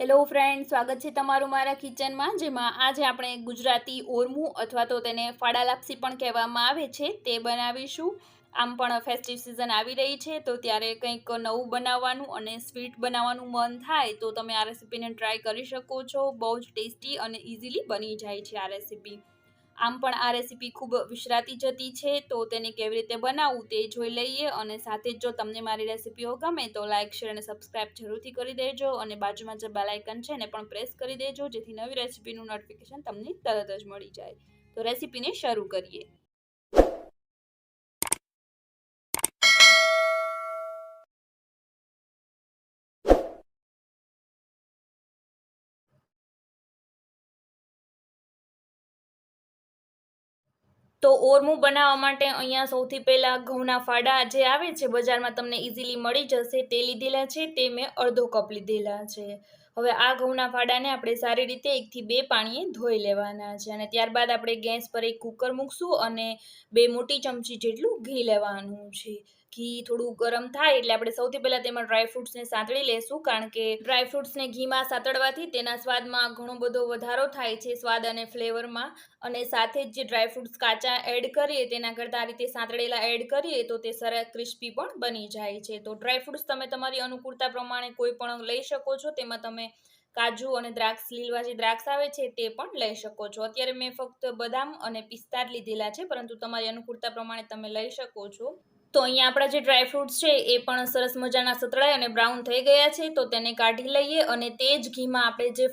Hello friend, સ્વાગત છે તમારું મારા કિચનમાં, જેમાં આજે આપણે ગુજરાતી ઓરમું અથવા તો તેને ફાડા લાપસી પણ કહેવામાં આવે છે તે બનાવીશું. આમ પણ ફેસ્ટિવ સિઝન આવી રહી છે તો ત્યારે કંઈક નવું બનાવવાનું અને સ્વીટ બનાવવાનું મન થાય તો તમે આ રેસીપીને ટ્રાય કરી શકો છો. બહુ જ ટેસ્ટી અને ઇઝીલી બની જાય છે આ રેસીપી. આમ પણ આ રેસીપી ખૂબ વિસરાતી જતી છે તો તેને કેવી રીતે બનાવવું તે જોઈ લઈએ. અને સાથે જ જો તમને મારી રેસીપીઓ ગમે તો લાઇક, શેર અને સબસ્ક્રાઇબ જરૂરથી કરી દેજો. અને બાજુમાં જે બેલ આઇકન છે એને પણ પ્રેસ કરી દેજો, જેથી નવી રેસીપીનું નોટિફિકેશન તમને તરત જ મળી જાય. તો રેસીપીને શરૂ કરીએ. તો ઓરમું બનાવવા માટે અહીંયા સૌથી પહેલાં ઘઉંના ફાડા જે આવે છે બજારમાં તમને ઇઝીલી મળી જશે તે લીધેલા છે. તે મેં અડધો કપ લીધેલા છે. હવે આ ઘઉંના ફાડાને આપણે સારી રીતે 1 થી 2 પાણીએ ધોઈ લેવાના છે. અને ત્યારબાદ આપણે ગેસ પર એક કુકર મૂકશું અને 2 મોટી ચમચી જેટલું ઘી લેવાનું છે. ઘી થોડું ગરમ થાય એટલે આપણે સૌથી પહેલાં તેમાં ડ્રાયફ્રૂટ્સને સાંતળી લેશું, કારણ કે ડ્રાયફ્રૂટ્સને ઘીમાં સાંતળવાથી તેના સ્વાદમાં ઘણો બધો વધારો થાય છે, સ્વાદ અને ફ્લેવરમાં. અને સાથે જ જે ડ્રાયફ્રૂટ્સ કાચા એડ કરીએ તેના કરતાં આ રીતે સાંતળેલા એડ કરીએ તો તે સરસ ક્રિસ્પી પણ બની જાય છે. તો ડ્રાયફ્રૂટ્સ તમે તમારી અનુકૂળતા પ્રમાણે કોઈ પણ લઈ શકો છો. તેમાં તમે કાજુ અને દ્રાક્ષ, લીલવા જે દ્રાક્ષ આવે છે તે પણ લઈ શકો છો. અત્યારે મેં ફક્ત બદામ અને પિસ્તા લીધેલા છે, પરંતુ તમારી અનુકૂળતા પ્રમાણે તમે લઈ શકો છો. તો અહીંયા આપણા જે ડ્રાયફ્રૂટ્સ છે એ પણ સરસ મજાના સતળાઈ અને બ્રાઉન થઈ ગયા છે તો તેને કાઢી લઈએ. અને તે જ ઘીમાં આપણે જે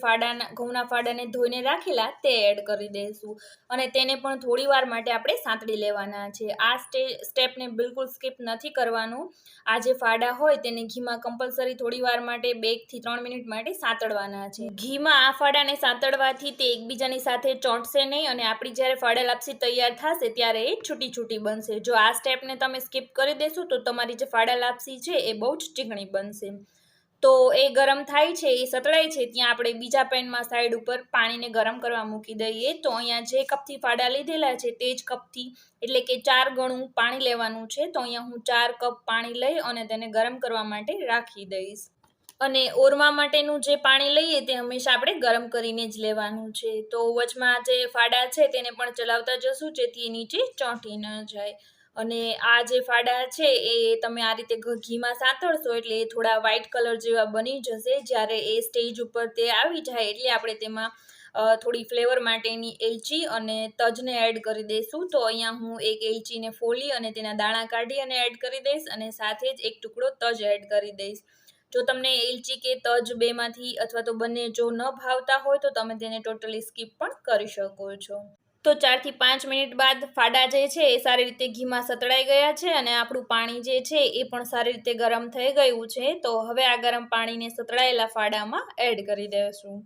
ઘઉંના ફાડાને ધોઈને રાખેલા તે એડ કરી દઈશું અને તેને પણ થોડી વાર માટે આપણે સાંતળી લેવાના છે. આ સ્ટેપને બિલકુલ સ્કીપ નથી કરવાનું. આ જે ફાડા હોય તેને ઘીમાં કમ્પલસરી થોડી વાર માટે 2 થી 3 મિનિટ માટે સાંતળવાના છે. ઘીમાં આ ફાડાને સાંતળવાથી તે એકબીજાની સાથે ચોંટશે નહીં અને આપણી જ્યારે ફાડા લાપસી તૈયાર થશે ત્યારે એ છૂટી છૂટી બનશે. જો આ સ્ટેપને તમે સ્કીપ કરી દેશું તો તમારી જે ફાડા લાપસી છે એ બહુ જ ચીકણી બનશે. તો એ ગરમ થાય છે, એ સતળાય છે, ત્યાં આપણે બીજા પેનમાં સાઈડ ઉપર પાણીને ગરમ કરવા મૂકી દઈએ. તો અહીંયા જે કપથી ફાડા લીધેલા છે તે જ કપથી, એટલે કે 4 ગણું પાણી લેવાનું છે. તો અહીંયા હું 4 કપ પાણી લઈ અને તેને ગરમ કરવા માટે રાખી દઈશ. અને ઓરમા માટેનું જે પાણી લઈએ તે હંમેશા આપણે ગરમ કરીને જ લેવાનું છે. તો વચમાં જે ફાડા છે તેને પણ ચલાવતા જશું, જેથી નીચે ચોંટી ન જાય. અને આ જે ફાડા છે એ તમે આ રીતે ઘીમાં સાંતળશો એટલે એ થોડા વ્હાઇટ કલર જેવા બની જશે. જ્યારે એ સ્ટેજ ઉપર તે આવી જાય એટલે આપણે તેમાં થોડી ફ્લેવર માટેની એલચી અને તજને એડ કરી દઈશું. તો અહીંયા હું એક એલચીને ફોલી અને તેના દાણા કાઢી અને એડ કરી દઈશ, અને સાથે જ એક ટુકડો તજ એડ કરી દઈશ. જો તમને એલચી કે તજ બેમાંથી અથવા તો બંને જો ન ભાવતા હોય તો તમે તેને ટોટલી સ્કીપ પણ કરી શકો છો. તો 4 થી 5 મિનિટ બાદ ફાડા જે છે એ સારી રીતે ઘીમાં સતળાઈ ગયા છે અને આપણું પાણી જે છે એ પણ સારી રીતે ગરમ થઈ ગયું છે. તો હવે આ ગરમ પાણીને સતળાયેલા ફાડામાં એડ કરી દઈશું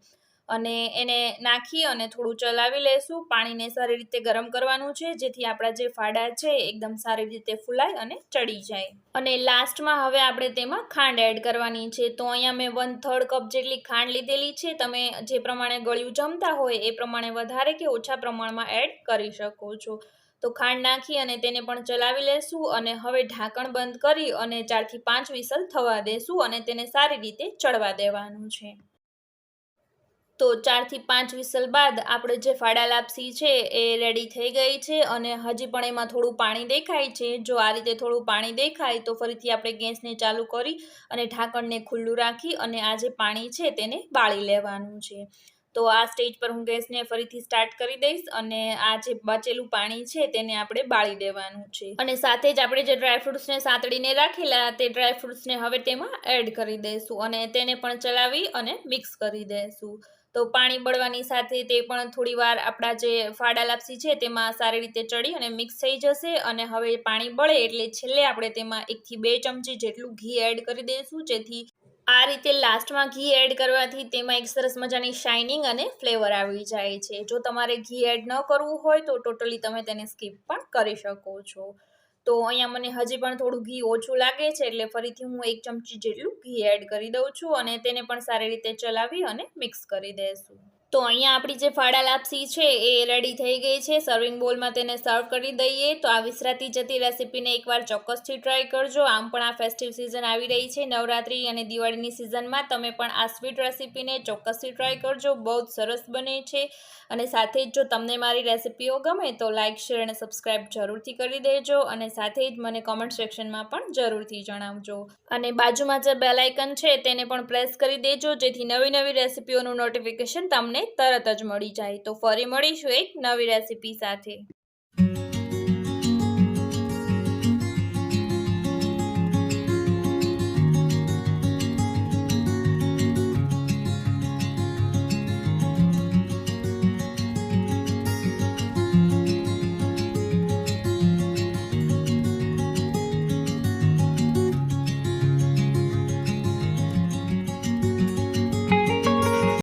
અને એને નાખી અને થોડું ચલાવી લેશું. પાણીને સારી રીતે ગરમ કરવાનું છે, જેથી આપણા જે ફાડા છે એકદમ સારી રીતે ફૂલાય અને ચડી જાય. અને લાસ્ટમાં હવે આપણે તેમાં ખાંડ એડ કરવાની છે. તો અહીંયા મેં 1/3 કપ જેટલી ખાંડ લીધેલી છે. તમે જે પ્રમાણે ગળ્યું જમતા હોય એ પ્રમાણે વધારે કે ઓછા પ્રમાણમાં એડ કરી શકો છો. તો ખાંડ નાખી અને તેને પણ ચલાવી લેશું અને હવે ઢાંકણ બંધ કરી અને 4 થી 5 વિસલ થવા દેશું અને તેને સારી રીતે ચડવા દેવાનું છે. તો 4 થી 5 વિસલ બાદ આપણે જે ફાડા લાપસી છે એ રેડી થઈ ગઈ છે અને હજી પણ એમાં થોડું પાણી દેખાય છે. જો આ રીતે થોડું પાણી દેખાય તો ફરીથી આપણે ગેસને ચાલુ કરી અને ઢાંકણને ખુલ્લું રાખી અને આ જે પાણી છે તેને બાળી લેવાનું છે. તો આ સ્ટેજ પર હું ગેસને ફરીથી સ્ટાર્ટ કરી દઈશ અને આ જે બચેલું પાણી છે તેને આપણે બાળી દેવાનું છે. અને સાથે જ આપણે જે ડ્રાયફ્રૂટ્સને સાંતળીને રાખેલા તે ડ્રાયફ્રૂટ્સને હવે તેમાં એડ કરી દઈશું અને તેને પણ ચલાવી અને મિક્સ કરી દઈશું. તો પાણી બળવાની સાથે તે પણ થોડી વાર આપણા જે ફાડા લાપસી છે તેમાં સારી રીતે ચડી અને મિક્સ થઈ જશે. અને હવે પાણી બળે એટલે છેલ્લે આપણે તેમાં 1 થી 2 ચમચી જેટલું ઘી એડ કરી દઈશું, જેથી આ રીતે લાસ્ટમાં ઘી એડ કરવાથી તેમાં એક સરસ મજાની શાઇનિંગ અને ફ્લેવર આવી જાય છે. જો તમારે ઘી એડ ન કરવું હોય તો ટોટલી તમે તેને સ્કીપ પણ કરી શકો છો. તો અહીંયા મને હજી પણ થોડું ઘી ઓછું લાગે છે એટલે ફરીથી હું 1 ચમચી જેટલું ઘી એડ કરી દઉં છું અને તેને પણ સારી રીતે ચલાવી અને મિક્સ કરી દઈશું. તો અહીંયા આપણી જે ફાડા લાપસી છે એ રેડી થઈ ગઈ છે. સર્વિંગ બોલમાં તેને સર્વ કરી દઈએ. તો આ વિસરાતી જતી રેસીપીને એકવાર ચોક્કસથી ટ્રાય કરજો. આમ પણ આ ફેસ્ટિવ સિઝન આવી રહી છે, નવરાત્રી અને દિવાળીની સિઝનમાં તમે પણ આ સ્વીટ રેસીપીને ચોક્કસથી ટ્રાય કરજો. બહુ જ સરસ બને છે. અને સાથે જ જો તમને મારી રેસીપીઓ ગમે તો લાઇક, શેર અને સબસ્ક્રાઈબ જરૂરથી કરી દેજો. અને સાથે જ મને કોમેન્ટ સેક્શનમાં પણ જરૂરથી જણાવજો. અને બાજુમાં જે બેલ આઇકન છે તેને પણ પ્રેસ કરી દેજો, જેથી નવી નવી રેસીપીઓનું નોટિફિકેશન તમને તરત જ મળી જાય. તો ફરી મળીશું એક નવી રેસીપી સાથે.